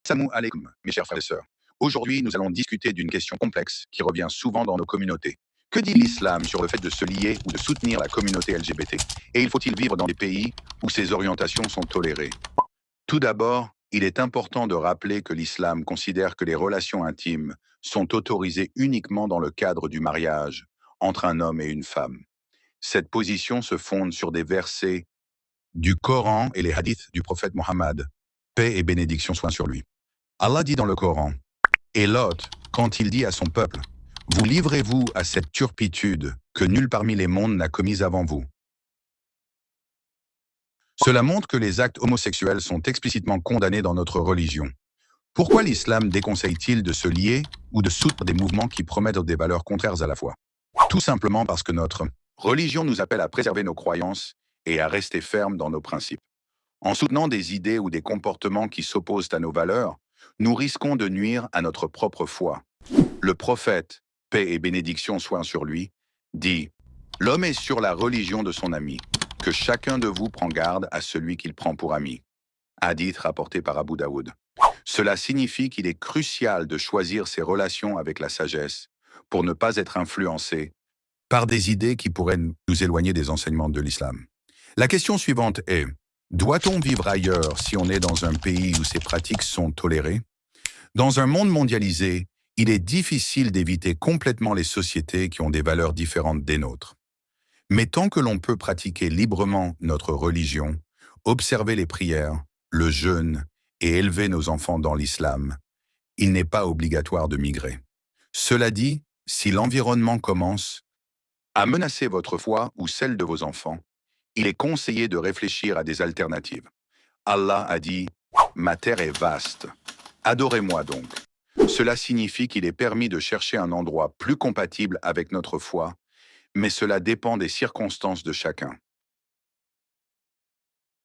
Salam alaikum, mes chers frères et sœurs. Aujourd'hui, nous allons discuter d'une question complexe qui revient souvent dans nos communautés. Que dit l'islam sur le fait de se lier ou de soutenir la communauté LGBT? Et il faut-il vivre dans des pays où ces orientations sont tolérées? Tout d'abord, il est important de rappeler que l'islam considère que les relations intimes sont autorisées uniquement dans le cadre du mariage entre un homme et une femme. Cette position se fonde sur des versets du Coran et les hadiths du prophète Mohammed, paix et bénédiction soient sur lui. Allah dit dans le Coran, et Lot, quand il dit à son peuple, vous livrez-vous à cette turpitude que nul parmi les mondes n'a commise avant vous. Cela montre que les actes homosexuels sont explicitement condamnés dans notre religion. Pourquoi l'islam déconseille-t-il de se lier ou de soutenir des mouvements qui promettent des valeurs contraires à la foi? Tout simplement parce que notre religion nous appelle à préserver nos croyances et à rester fermes dans nos principes. En soutenant des idées ou des comportements qui s'opposent à nos valeurs, nous risquons de nuire à notre propre foi. Le prophète, paix et bénédiction soient sur lui, dit « L'homme est sur la religion de son ami, que chacun de vous prend garde à celui qu'il prend pour ami. » Hadith rapporté par Abu Daoud. Cela signifie qu'il est crucial de choisir ses relations avec la sagesse pour ne pas être influencé par des idées qui pourraient nous éloigner des enseignements de l'islam. La question suivante est, doit-on vivre ailleurs si on est dans un pays où ces pratiques sont tolérées? Dans un monde mondialisé, il est difficile d'éviter complètement les sociétés qui ont des valeurs différentes des nôtres. Mais tant que l'on peut pratiquer librement notre religion, observer les prières, le jeûne et élever nos enfants dans l'islam, il n'est pas obligatoire de migrer. Cela dit, si l'environnement commence à menacer votre foi ou celle de vos enfants, il est conseillé de réfléchir à des alternatives. Allah a dit « Ma terre est vaste. Adorez-moi donc ». Cela signifie qu'il est permis de chercher un endroit plus compatible avec notre foi, mais cela dépend des circonstances de chacun.